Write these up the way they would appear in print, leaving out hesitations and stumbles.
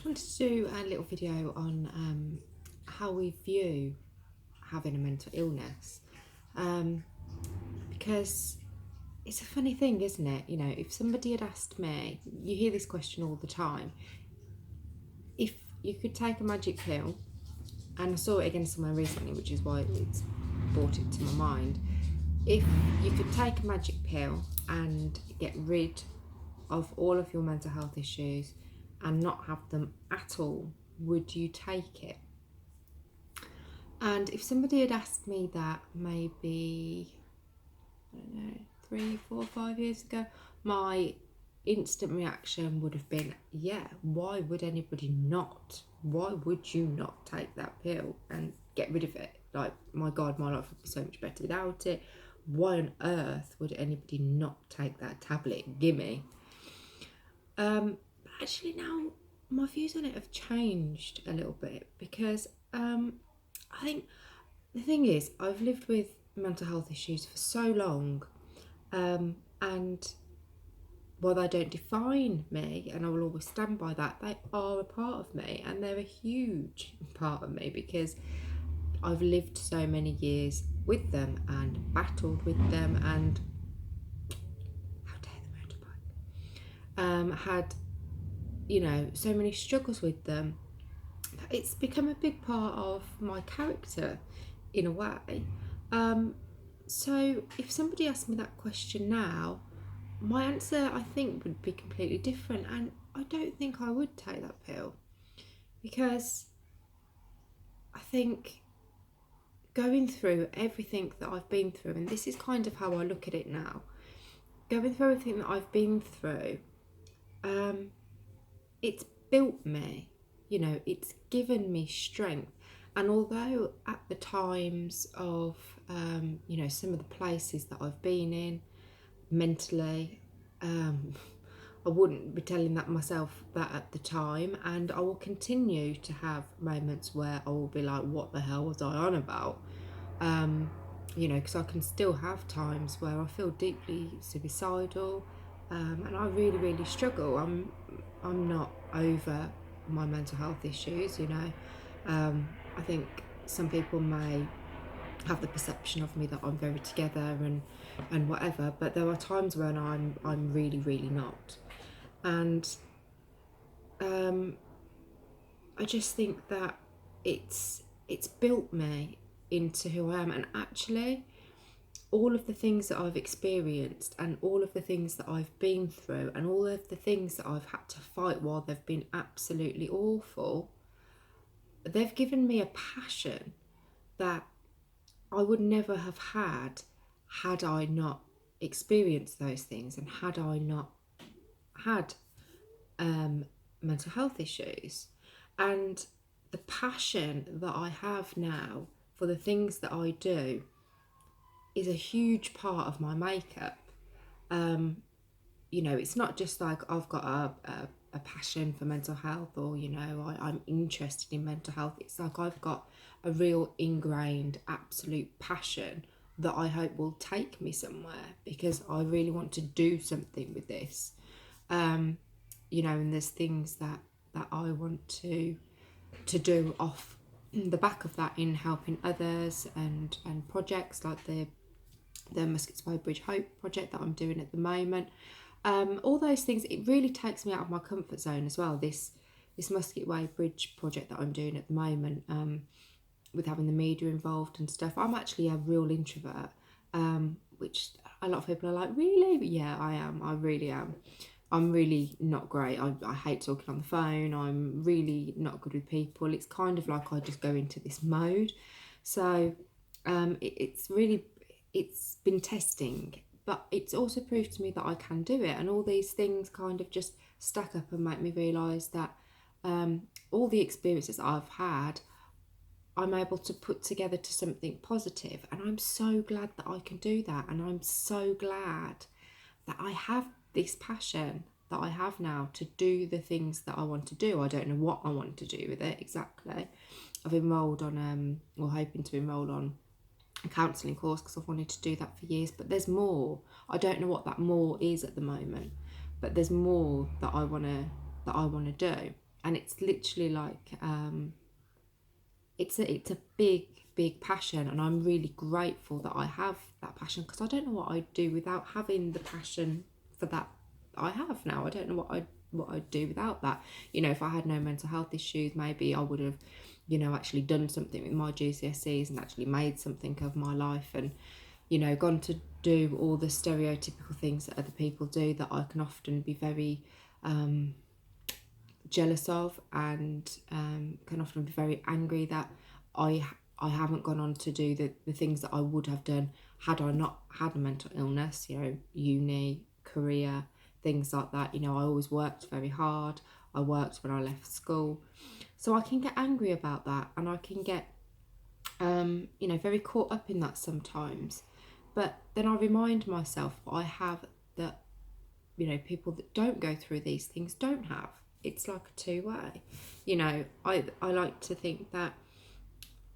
just wanted to do a little video on how we view having a mental illness, because it's a funny thing, isn't it? You know, if somebody had asked me, you hear this question all the time, if you could take a magic pill, and I saw it again somewhere recently, which is why it's brought it to my mind. If you could take a magic pill and get rid of all of your mental health issues and not have them at all, would you take it? And if somebody had asked me that maybe, I don't know, 3, 4, 5 years ago, my instant reaction would have been, yeah, why would anybody not? Why would you not take that pill and get rid of it? Like, my God, my life would be so much better without it. Why on earth would anybody not take that tablet? Gimme. But actually now my views on it have changed a little bit, because I think the thing is, I've lived with mental health issues for so long, and while they don't define me, and I will always stand by that, they are a part of me, and they're a huge part of me, because I've lived so many years with them and battled with them, and how dare the motorbike, had, you know, so many struggles with them. It's become a big part of my character in a way. So if somebody asked me that question now, my answer, I think, would be completely different, and I don't think I would take that pill, because I think going through everything that I've been through, and this is kind of how I look at it now, going through everything that I've been through, it's built me, you know, it's given me strength. And although at the times of, you know, some of the places that I've been in mentally, I wouldn't be telling that myself that at the time, and I will continue to have moments where I will be like, what the hell was I on about? You know, because I can still have times where I feel deeply suicidal, and I really, really struggle. I'm not over my mental health issues, you know. I think some people may have the perception of me that I'm very together and whatever, but there are times when I'm really, really not. And I just think that it's built me into who I am. And actually, all of the things that I've experienced, and all of the things that I've been through, and all of the things that I've had to fight while they've been absolutely awful, they've given me a passion that I would never have had I not experienced those things, and had I not had mental health issues. And the passion that I have now for the things that I do is a huge part of my makeup. You know, it's not just like I've got a passion for mental health, or, you know, I'm interested in mental health. It's like I've got a real ingrained absolute passion that I hope will take me somewhere, because I really want to do something with this. You know, and there's things that I want to do off the back of that, in helping others, and projects like the Muskets Way Bridge Hope project that I'm doing at the moment. All those things, it really takes me out of my comfort zone as well. This Musket Way Bridge project that I'm doing at the moment, with having the media involved and stuff. I'm actually a real introvert, which a lot of people are like, really? But yeah, I am. I really am. I'm really not great. I hate talking on the phone. I'm really not good with people. It's kind of like I just go into this mode. So it's been testing, but it's also proved to me that I can do it. And all these things kind of just stack up and make me realise that all the experiences I've had, I'm able to put together to something positive. And I'm so glad that I can do that. And I'm so glad that I have this passion that I have now to do the things that I want to do. I don't know what I want to do with it exactly. I've enrolled on, or hoping to enroll on, a counselling course, because I've wanted to do that for years. But there's more. I don't know what that more is at the moment, but there's more that I want to do. and it's literally like it's a big passion, and I'm really grateful that I have that passion, because I don't know what I'd do without having the passion for that I have now. I don't know what I'd do without that. You know, if I had no mental health issues, maybe I would have, you know, actually done something with my GCSEs and actually made something of my life, and, you know, gone to do all the stereotypical things that other people do that I can often be very jealous of, and can often be very angry that I haven't gone on to do the things that I would have done had I not had a mental illness, you know, uni, career, things like that. You know, I always worked very hard. I worked when I left school. So I can get angry about that, and I can get, you know, very caught up in that sometimes. But then I remind myself what I have that, you know, people that don't go through these things don't have. It's like a two-way. You know, I like to think that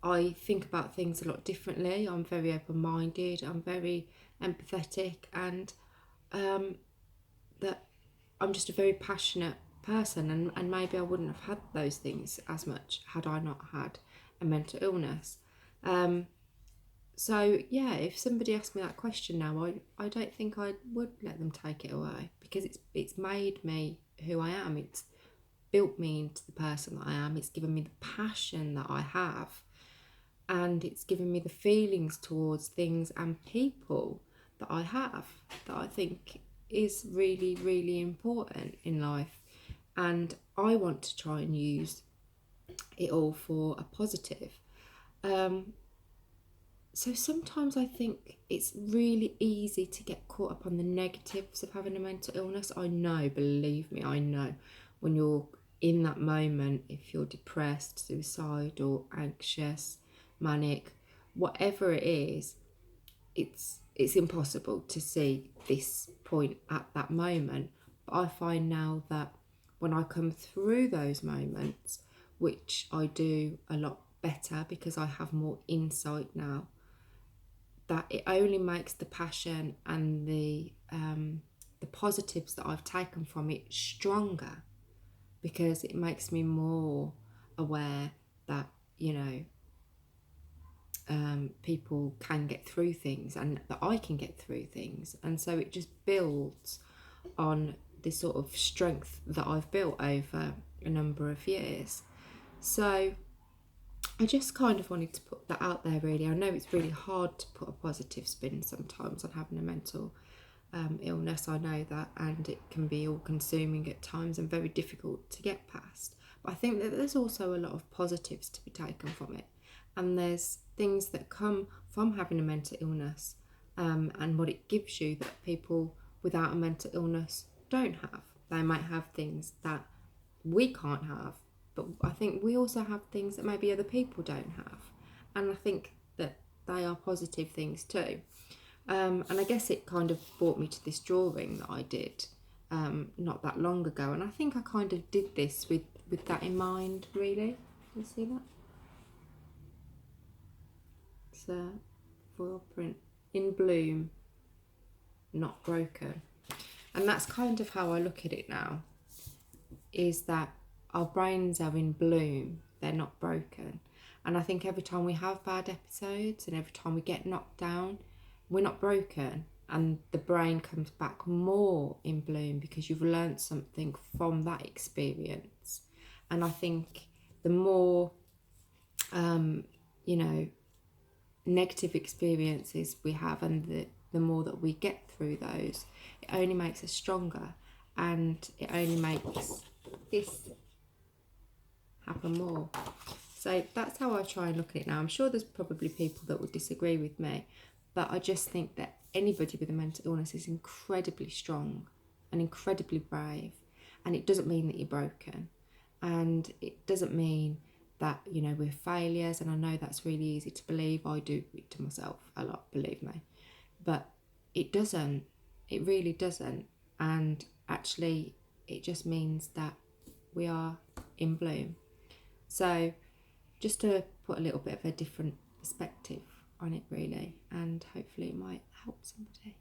I think about things a lot differently. I'm very open-minded. I'm very empathetic, and that I'm just a very passionate person, and maybe I wouldn't have had those things as much had I not had a mental illness. So yeah, if somebody asked me that question now, I don't think I would let them take it away, because it's made me who I am. It's built me into the person that I am. It's given me the passion that I have, and it's given me the feelings towards things and people that I have, that I think is really, really important in life. And I want to try and use it all for a positive. So sometimes I think it's really easy to get caught up on the negatives of having a mental illness. I know, believe me, I know when you're in that moment, if you're depressed, suicidal, anxious, manic, whatever it is, it's impossible to see this point at that moment. But I find now that when I come through those moments, which I do a lot better because I have more insight now, that it only makes the passion and the positives that I've taken from it stronger, because it makes me more aware that, you know, people can get through things, and that I can get through things, and so it just builds on this sort of strength that I've built over a number of years. So I just kind of wanted to put that out there, really. I know it's really hard to put a positive spin sometimes on having a mental illness, I know that, and it can be all consuming at times and very difficult to get past. But I think that there's also a lot of positives to be taken from it, and there's things that come from having a mental illness, and what it gives you that people without a mental illness don't have. They might have things that we can't have, but I think we also have things that maybe other people don't have, and I think that they are positive things too. And I guess it kind of brought me to this drawing that I did not that long ago, and I think I kind of did this with that in mind, really. Can you see that? It's a foil print, in bloom, not broken. And that's kind of how I look at it now, is that our brains are in bloom, they're not broken. And I think every time we have bad episodes and every time we get knocked down, we're not broken, and the brain comes back more in bloom because you've learned something from that experience. And I think the more you know, negative experiences we have, and the more that we get through those, it only makes us stronger, and it only makes this happen more. So that's how I try and look at it now. I'm sure there's probably people that would disagree with me, but I just think that anybody with a mental illness is incredibly strong and incredibly brave, and it doesn't mean that you're broken, and it doesn't mean that, you know, we're failures. And I know that's really easy to believe. I do it to myself a lot, believe me, but it doesn't. It really doesn't. And actually, it just means that we are in bloom. So just to put a little bit of a different perspective on it, really, and hopefully it might help somebody.